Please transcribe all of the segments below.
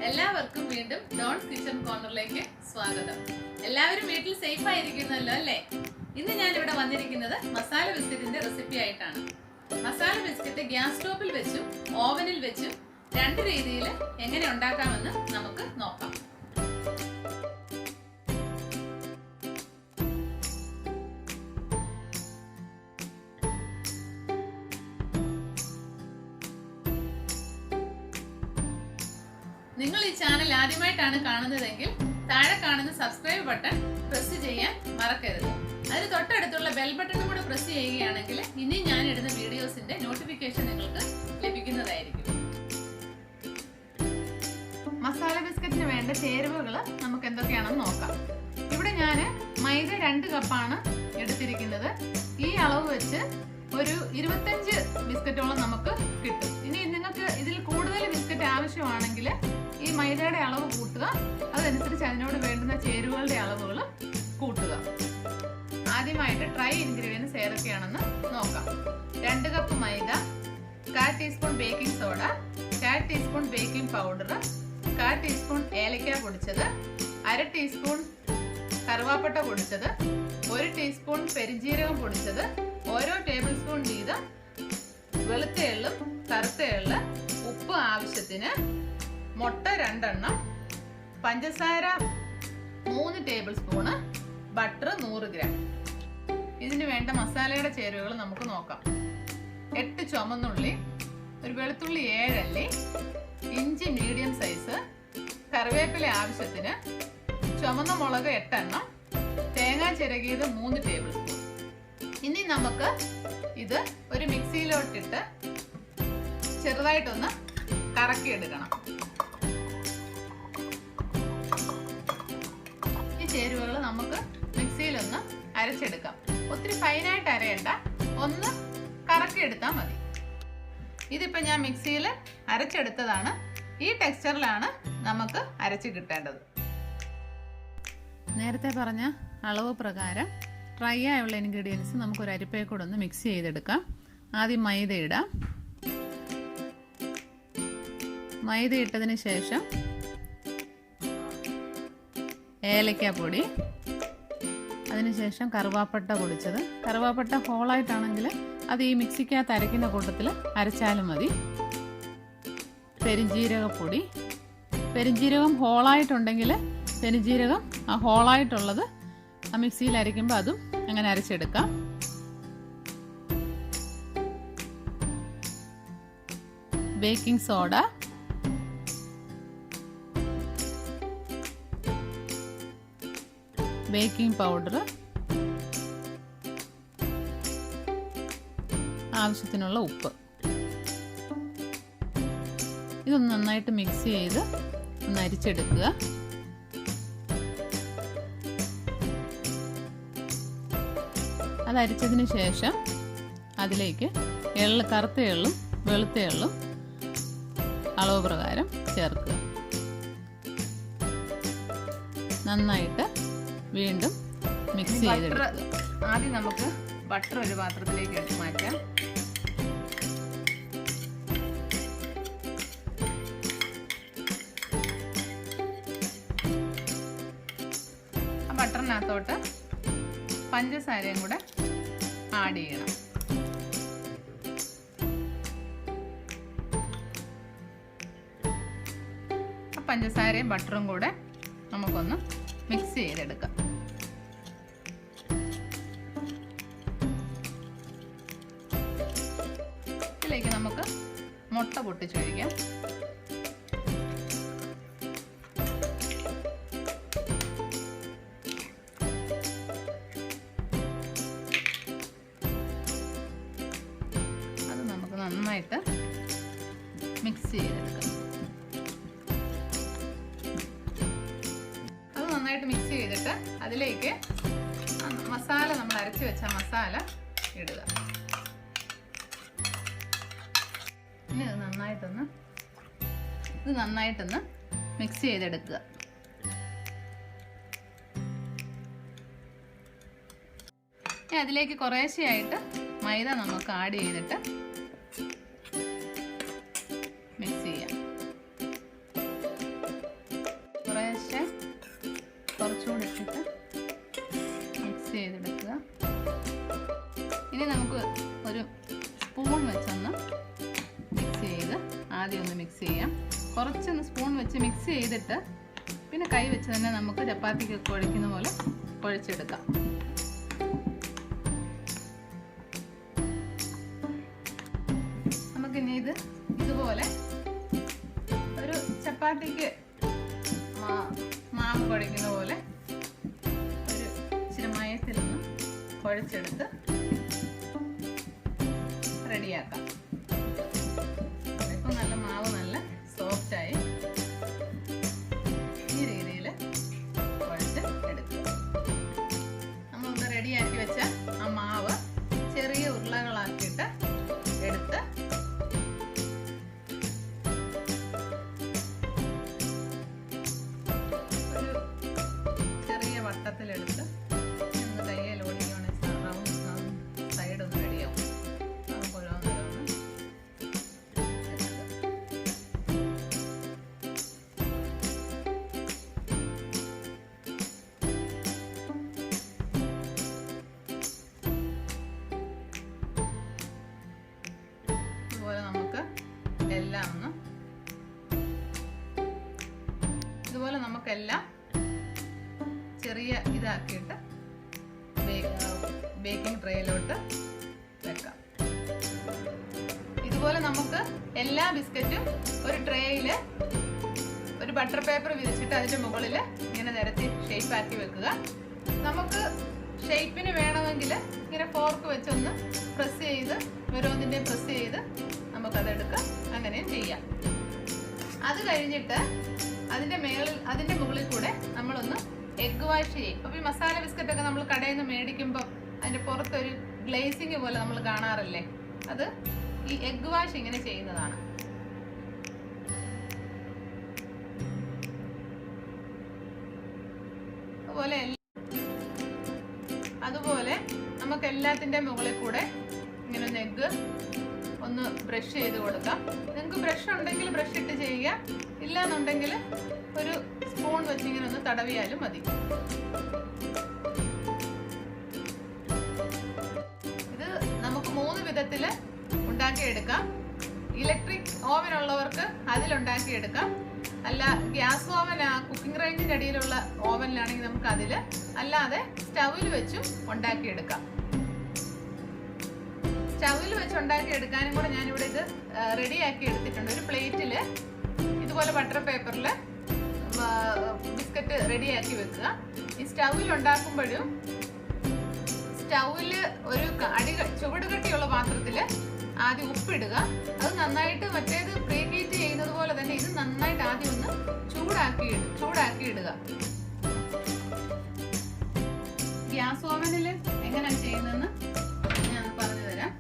എല്ലാവർക്കും വീണ്ടും dawns kitchen കോർണറിലേക്ക് സ്വാഗതം. എല്ലാവരും വീട്ടിൽ സേഫ് ആയിരിക്കുന്നല്ലോ അല്ലേ? ഇന്ന് ഞാൻ ഇവിടെ വന്നിരിക്കുന്നത് മസാല ബിസ്ക്കറ്റിന്റെ റെസിപ്പി ആയിട്ടാണ്. മസാല ബിസ്ക്കറ്റ് ഗ്യാസ് സ്റ്റോപ്പിൽ വെച്ചും ഓവനിൽ വെച്ചും രണ്ട് രീതിയിൽ എങ്ങനെ ഉണ്ടാക്കാമെന്ന് നമുക്ക് നോക്കാം. നിങ്ങൾ ഈ ചാനൽ ആദ്യമായിട്ടാണ് കാണുന്നതെങ്കിൽ താഴെ കാണുന്ന സബ്സ്ക്രൈബ് ബട്ടൺ പ്രസ് ചെയ്യാൻ മറക്കരുത്. അതിന് തൊട്ടടുത്തുള്ള ബെൽ ബട്ടണും കൂടെ പ്രസ് ചെയ്യുകയാണെങ്കിൽ ഇനി ഞാൻ ഇടുന്ന വീഡിയോസിന്റെ നോട്ടിഫിക്കേഷൻ നിങ്ങൾക്ക് ലഭിക്കുന്നതായിരിക്കും. മസാല ബിസ്ക്കറ്റിന് വേണ്ട ചേരുവകൾ നമുക്ക് എന്തൊക്കെയാണെന്ന് നോക്കാം. ഇവിടെ ഞാൻ മൈദ 2 കപ്പാണ് എടുത്തിരിക്കുന്നത്. ഈ അളവ് വെച്ച് ഒരു 25 ബിസ്ക്കറ്റോളം നമുക്ക് കിട്ടും. ഇനി നിങ്ങൾക്ക് ഇതിൽ കൂടുതൽ ബിസ്ക്കറ്റ് ആവശ്യമാണെങ്കിൽ ഈ മൈദയുടെ അളവ് കൂട്ടുക, അതനുസരിച്ച് അതിനോട് വേണ്ടുന്ന ചേരുവകളുടെ അളവുകൾ കൂട്ടുക. ആദ്യമായിട്ട് ഡ്രൈ ഇൻഗ്രീഡിയൻസ് ഏതൊക്കെയാണെന്ന് നോക്കാം. 2 കപ്പ് മൈദ, 1/4 teaspoon baking soda, 1/4 teaspoon baking powder, 1/4 teaspoon ഏലക്ക പൊടിച്ചത്, 1/2 ടീസ്പൂൺ കറുവാപ്പട്ട പൊടിച്ചത്, 1 ടീസ്പൂൺ പെരിഞ്ജീരകം പൊടിച്ചത്, ഓരോ ടേബിൾ സ്പൂൺ വീതം വെളുത്ത എള്ളും കറുത്ത എള്ള്, ഉപ്പ് ആവശ്യത്തിന്, മുട്ട 2 എണ്ണം, പഞ്ചസാര 3 ടേബിൾ സ്പൂണ്, ബട്ടർ 100 ഗ്രാം. ഇതിന് വേണ്ട മസാലയുടെ ചേരുവകൾ നമുക്ക് നോക്കാം. 8 ചുമന്നുള്ളി, ഒരു വെളുത്തുള്ളി 7 അല്ലി, ഇഞ്ചി മീഡിയം സൈസ്, കറിവേപ്പില ആവശ്യത്തിന്, ചുമന്ന മുളക് 8 എണ്ണം, തേങ്ങ ചിരകിയത് 3 ടേബിൾ സ്പൂൺ. ഇനി നമുക്ക് ഇത് ഒരു മിക്സിയിലോട്ടിട്ട് ചെറുതായിട്ടൊന്ന് കറക്കിയെടുക്കണം. ഈ ചേരുവകൾ നമുക്ക് മിക്സിയിലൊന്ന് അരച്ചെടുക്കാം. ഒത്തിരി ഫൈനായിട്ട് അരയണ്ട, ഒന്ന് കറക്കിയെടുത്താൽ മതി. ഇതിപ്പോൾ ഞാൻ മിക്സിയിൽ അരച്ചെടുത്തതാണ്. ഈ ടെക്സ്ചറിലാണ് നമുക്ക് അരച്ച് കിട്ടേണ്ടത്. നേരത്തെ പറഞ്ഞ അളവ് പ്രകാരം ഡ്രൈ ആയുള്ള ഇൻഗ്രീഡിയൻസ് നമുക്ക് ഒരു അരിപ്പയെ കൂടെ ഒന്ന് മിക്സ് ചെയ്തെടുക്കാം. ആദ്യം മൈദ ഇടാം. മൈദ ഇട്ടതിന് ശേഷം ഏലക്കാപ്പൊടി, അതിനുശേഷം കറുവാപ്പട്ട പൊടിച്ചത്. കറുവാപ്പട്ട ഹോളായിട്ടാണെങ്കിൽ അത് ഈ മിക്സിക്കകത്ത് അരയ്ക്കുന്ന കൂട്ടത്തിൽ അരച്ചാലും മതി. പെരിഞ്ജീരകപ്പൊടി, പെരിഞ്ജീരകം ഹോളായിട്ടുണ്ടെങ്കിൽ പെരിഞ്ജീരകം ആ ഹോളായിട്ടുള്ളത് ആ മിക്സിയിൽ അരയ്ക്കുമ്പോൾ അതും അങ്ങനെ അരച്ചെടുക്കാം. ബേക്കിംഗ് സോഡ, ബേക്കിംഗ് പൗഡർ, ആവശ്യത്തിനുള്ള ഉപ്പ്. ഇതൊന്ന് നന്നായിട്ട് മിക്സ് ചെയ്ത് ഒന്ന് അരിച്ചെടുക്കുക. അത് അരിച്ചതിന് ശേഷം അതിലേക്ക് എള്ള്, കറുത്ത എള്ളും വെളുത്ത എള്ളും അളവ് പ്രകാരം ചേർക്കുക. നന്നായിട്ട് വീണ്ടും മിക്സ് ചെയ്തെടുക്കുക. ആദ്യം നമുക്ക് ബട്ടർ ഒരു പാത്രത്തിലേക്ക് എടുത്ത് മാറ്റാം. ആ ബട്ടറിനകത്തോട്ട് പഞ്ചസാരയും കൂടെ ആഡ് ചെയ്യണം. പഞ്ചസാരയും ബട്ടറും കൂടെ നമുക്കൊന്ന് മിക്സ് ചെയ്തെടുക്കാം. ഇതിലേക്ക് നമുക്ക് മുട്ട പൊട്ടിച്ചൊഴിക്കാം. അത് നമുക്ക് നന്നായിട്ട് മിക്സ് ചെയ്തെടുക്കാം. മിക്സ് ചെയ്തിട്ട് അതിലേക്ക് മസാല, നമ്മൾ അരച്ച് വെച്ച മസാല ഇടുക. ഇനി ഇത് നന്നായിട്ടൊന്ന് മിക്സ് ചെയ്തെടുക്കുക. ഇനി അതിലേക്ക് കുറേശ്ശെയായിട്ട് മൈദ നമുക്ക് ആഡ് ചെയ്തിട്ട് മിക്സ് ചെയ്യാം. കുറച്ചുകൂടി ഇട്ടിട്ട് മിക്സ് ചെയ്തെടുക്കുക. ഇനി നമുക്ക് ഒരു സ്പൂൺ വെച്ചൊന്ന് മിക്സ് ചെയ്ത് ആദ്യം ഒന്ന് മിക്സ് ചെയ്യാം. കുറച്ചൊന്ന് സ്പൂൺ വെച്ച് മിക്സ് ചെയ്തിട്ട് പിന്നെ കൈ വെച്ച് തന്നെ നമുക്ക് ചപ്പാത്തിക്ക് കുഴയ്ക്കുന്ന പോലെ കുഴച്ചെടുക്കാം. നമുക്കിനി ഇതുപോലെ ഒരു ചപ്പാത്തിക്ക് മാവ് കുഴയ്ക്കുന്ന പോലെ ഒരു ഇച്ചിരി മയത്തിലൊന്ന് കുഴച്ചെടുത്ത് റെഡിയാക്കാം. ഇപ്പം നല്ല മാവ് നല്ല സോഫ്റ്റായി ഈ രീതിയിൽ കുഴച്ച് എടുക്കുക. നമ്മളൊന്ന് റെഡിയാക്കി വെച്ച ആ മാവ് ചെറിയ ഉരുളകളാക്കിയിട്ട് എടുത്ത് ഒരു ചെറിയ വട്ടത്തിലെടുത്ത് ഒന്ന് കയ്യിൽ ഓടിക്കുകയാണെങ്കിൽ റൗണ്ട് സൈഡ് ഒന്ന് റെഡിയാവും. നമുക്ക് ഓരോന്നോരോന്ന് ഇതുപോലെ നമുക്കെല്ലാം ചെറിയ ഇതാക്കിയിട്ട് ബേക്കിംഗ് ട്രേയിലോട്ട് വെക്കാം. ഇതുപോലെ നമുക്ക് എല്ലാ ബിസ്ക്കറ്റും ഒരു ട്രേയിൽ ഒരു ബട്ടർ പേപ്പർ വിരിച്ചിട്ട് അതിൻ്റെ മുകളിൽ ഇങ്ങനെ നിരത്തി ഷേപ്പാക്കി വെക്കുക. നമുക്ക് ഷേപ്പിന് വേണമെങ്കിൽ ഇങ്ങനെ ഫോർക്ക് വെച്ചൊന്ന് പ്രസ് ചെയ്ത് ഓരോന്നിൻ്റെയും പ്രസ് ചെയ്ത് നമുക്കതെടുക്കാം. അങ്ങനെയും ചെയ്യാം. അത് കഴിഞ്ഞിട്ട് അതിൻ്റെ മുകളിൽ കൂടെ നമ്മളൊന്ന് എഗ്ഗ് വാഷ് ചെയ്യും. അപ്പോൾ ഈ മസാല ബിസ്ക്കറ്റൊക്കെ നമ്മൾ കടയിൽ നിന്ന് മേടിക്കുമ്പോൾ അതിൻ്റെ പുറത്തൊരു ഗ്ലേസിങ് പോലെ നമ്മൾ കാണാറില്ലേ, അത് ഈ എഗ്ഗ് വാഷ് ഇങ്ങനെ ചെയ്യുന്നതാണ്. അതുപോലെ നമുക്ക് എല്ലാത്തിൻ്റെ മുകളിൽ കൂടെ ഇങ്ങനെ ഒന്ന് എഗ്ഗ് ഒന്ന് ബ്രഷ് ചെയ്ത് കൊടുക്കാം. നിങ്ങൾക്ക് ബ്രഷ് ഉണ്ടെങ്കിൽ ബ്രഷ് ഇട്ട് ചെയ്യുക, ഇല്ലാന്നുണ്ടെങ്കിൽ ഒരു സ്പൂൺ വെച്ച് ഇങ്ങനെ ഒന്ന് തടവിയാലും മതി. ഇത് നമുക്ക് 3 വിധത്തിൽ ഉണ്ടാക്കിയെടുക്കാം. ഇലക്ട്രിക് ഓവൻ ഉള്ളവർക്ക് അതിലുണ്ടാക്കിയെടുക്കാം. അല്ല ഗ്യാസ് ഓവൻ കുക്കിംഗ് റേഞ്ചിൻ്റെ അടിയിലുള്ള ഓവനിലാണെങ്കിൽ നമുക്ക് അതിൽ, അല്ലാതെ സ്റ്റൗവിൽ വെച്ചും ഉണ്ടാക്കിയെടുക്കാം. സ്റ്റൗവിൽ വെച്ച് ഉണ്ടാക്കിയെടുക്കാനും കൂടെ ഞാനിവിടെ ഇത് റെഡിയാക്കി എടുത്തിട്ടുണ്ട്. ഒരു പ്ലേറ്റിൽ ഇതുപോലെ ബട്ടർ പേപ്പറിൽ ബിസ്ക്കറ്റ് റെഡിയാക്കി വെക്കുക. ഈ സ്റ്റൗവിൽ ഉണ്ടാക്കുമ്പോഴും സ്റ്റൗവിൽ ഒരു ചുവട് കട്ടിയുള്ള പാത്രത്തിൽ ആദ്യം ഉപ്പിടുക. അത് നന്നായിട്ട് മറ്റേത് പ്രീ ഹീറ്റ് ചെയ്യുന്നത് പോലെ തന്നെ ഇത് നന്നായിട്ട് ആദ്യം ഒന്ന് ചൂടാക്കി ഇടുക. ഗ്യാസ് ഓവനിൽ എങ്ങനെയാണ് ചെയ്യുന്നതെന്ന് ഞാൻ പറഞ്ഞു തരാം.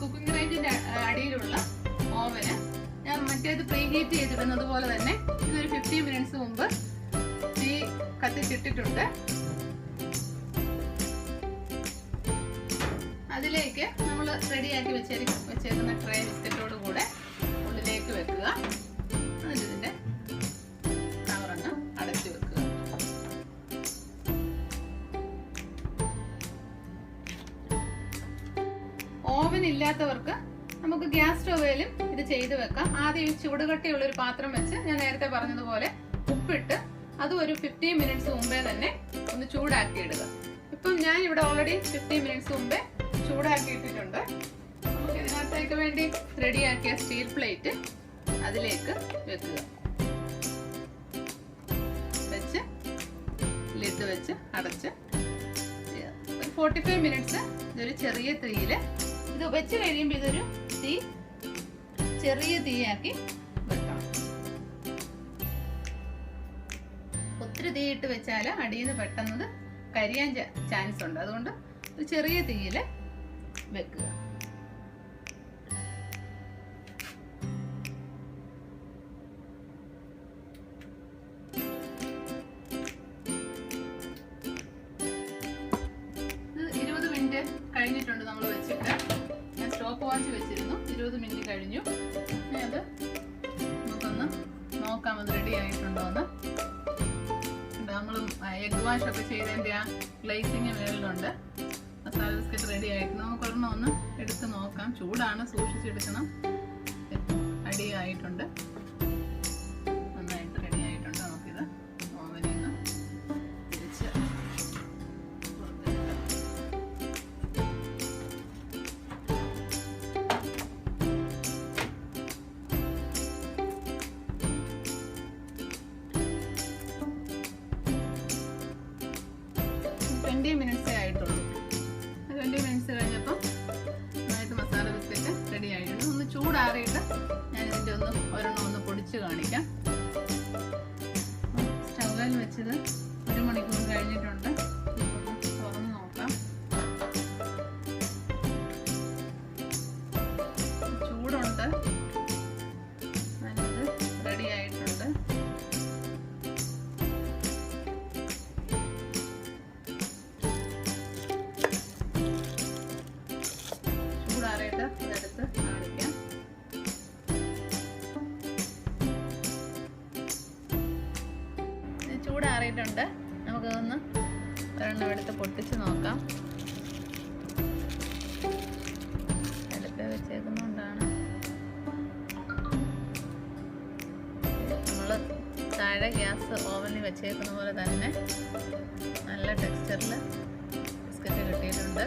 കുക്കിംഗ് റേഞ്ചിന്റെ അടിയിലുള്ള ഓവന് ഞാൻ മറ്റേത് പ്രീ ഹീറ്റ് ചെയ്തിടുന്നത് പോലെ തന്നെ ഇതൊരു 15 മിനിറ്റ്സ് മുമ്പ് തീ കത്തിച്ചിട്ടിട്ടുണ്ട്. അതിലേക്ക് നമ്മൾ റെഡിയാക്കി വെച്ചേക്കുന്ന ട്രേ ബിസ്ക്കറ്റോട് കൂടെ ഉള്ളിലേക്ക് വെക്കുക. എന്നിട്ട് ഇതിന്റെ കവറൊന്ന് അടച്ചു വെക്കുക. ഓവൻ ഇല്ലാത്തവർക്ക് നമുക്ക് ഗ്യാസ് സ്റ്റോവിലും ഇത് ചെയ്ത് വെക്കാം. ആദ്യം ചൂടുകട്ടിയുള്ള ഒരു പാത്രം വെച്ച് ഞാൻ നേരത്തെ പറഞ്ഞതുപോലെ ഉപ്പിട്ട് അതും ഒരു 15 മിനിറ്റ്സ് മുമ്പേ തന്നെ ഒന്ന് ചൂടാക്കി ഇടുക. ഇപ്പം ഞാൻ ഇവിടെ ഓൾറെഡി 15 മിനിറ്റ്സ് മുമ്പേ ചൂടാക്കി ഇട്ടിട്ടുണ്ട്. നമുക്ക് ഇതിനകത്തേക്ക് വേണ്ടി റെഡിയാക്കിയ സ്റ്റീൽ പ്ലേറ്റ് അതിലേക്ക് വെക്കുക. വെച്ച് ലിഡ് വെച്ച് അടച്ച് ഒരു 45 മിനിറ്റ്സ് ഇതൊരു ചെറിയ തീയിൽ ഇത് വെച്ച് കഴിയുമ്പോൾ ഇതൊരു ചെറിയ തീയാക്കി വെക്കണം. ഒത്തിരി തീയിട്ട് വെച്ചാൽ അടിയിൽ നിന്ന് പെട്ടെന്ന് കരിയാൻ ചാൻസ് ഉണ്ട്. അതുകൊണ്ട് ഒരു ചെറിയ തീയിൽ വെക്കുക. ഇത് 20 മിനിറ്റ് കഴിഞ്ഞിട്ടുണ്ട് നമ്മൾ വെച്ചിട്ട്. ഞാൻ സ്റ്റോപ്പ് വാച്ച് വെച്ചിരുന്നു. 20 മിനിറ്റ് കഴിഞ്ഞു. ഇനി അത് നമുക്കൊന്ന് നോക്കാം അത് റെഡി ആയിട്ടുണ്ടോ എന്ന്. നമ്മൾ എഗ് വാഷ് ഒക്കെ ചെയ്തതിൻ്റെ ആ ഗ്ലേസിങ് മേളിലുണ്ട്. മസാല ബിസ്ക്കറ്റ് റെഡി ആയിട്ട് നമുക്ക് ഒരെണ്ണം ഒന്ന് എടുത്ത് നോക്കാം. ചൂടാണ്, സൂക്ഷിച്ചെടുക്കണം. റെഡിയായിട്ടുണ്ട്, നന്നായിട്ട് റെഡി ആയിട്ടുണ്ട്. നമുക്കിത് ഓവനിൽ നിന്ന് തിരിച്ച് പുറത്തെടുക്കാം. മിനിറ്റ്സേ ആയിട്ടുള്ളൂ. 20 മിനിറ്റ്സ് കഴിഞ്ഞപ്പോൾ നന്നായിട്ട് മസാല ബിസ്ക്കറ്റ് റെഡി ആയിട്ടുണ്ട്. ഒന്ന് ചൂടാറിയിട്ട് ഞാനിതിൻ്റെ ഒരെണ്ണം ഒന്ന് പൊടിച്ച് കാണിക്കാം. സ്റ്റൗവിൽ വെച്ചത് 1 മണിക്കൂർ കഴിഞ്ഞിട്ടുണ്ട്. തുറന്ന് നോക്കാം. ചൂടുണ്ട്, നല്ലത് റെഡി ആയിട്ടുണ്ട്. ചൂടാറിയിട്ട് ഇതെടുത്ത് കാണിക്കാം. ചൂടാറിയിട്ടുണ്ട്. നമുക്കതൊന്ന് ഒരെണ്ണം എടുത്ത് പൊട്ടിച്ച് നോക്കാം. അടുപ്പ് വെച്ചേക്കുന്നതുകൊണ്ടാണ്. നമ്മൾ താഴെ ഗ്യാസ് ഓവനിൽ വെച്ചേക്കുന്ന പോലെ തന്നെ നല്ല ടെക്സ്ചറിൽ ബിസ്ക്കറ്റ് കിട്ടിയിട്ടുണ്ട്.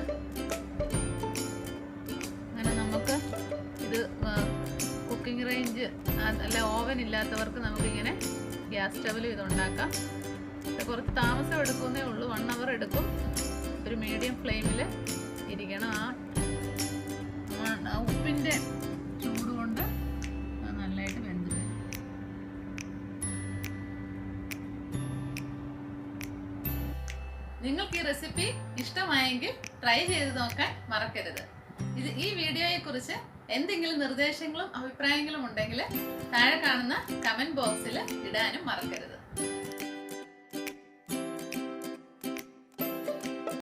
നമുക്ക് ഇത് കുക്കിംഗ് റേഞ്ച് അല്ല ഓവൻ ഇല്ലാത്തവർക്ക് നമുക്കിങ്ങനെ ഗ്യാസ് സ്റ്റവിലും ഇതുണ്ടാക്കാം. കുറച്ച് താമസം എടുക്കുന്നേ ഉള്ളൂ, 1 അവർ എടുക്കും. ഒരു മീഡിയം ഫ്ലെയിമിൽ ഇരിക്കണം. ആ ഉപ്പിൻ്റെ ചൂട് കൊണ്ട് നല്ലതായിട്ട് വെന്ത് വരും. നിങ്ങൾക്ക് ഈ റെസിപ്പി ഇഷ്ടമായെങ്കിൽ ട്രൈ ചെയ്ത് നോക്കാൻ മറക്കരുത്. ഈ വീഡിയോയെക്കുറിച്ച് എന്തെങ്കിലും നിർദ്ദേശങ്ങളും അഭിപ്രായങ്ങളും ഉണ്ടെങ്കിൽ താഴെ കാണുന്ന കമൻറ്റ് ബോക്സിൽ ഇടാനും മറക്കരുത്.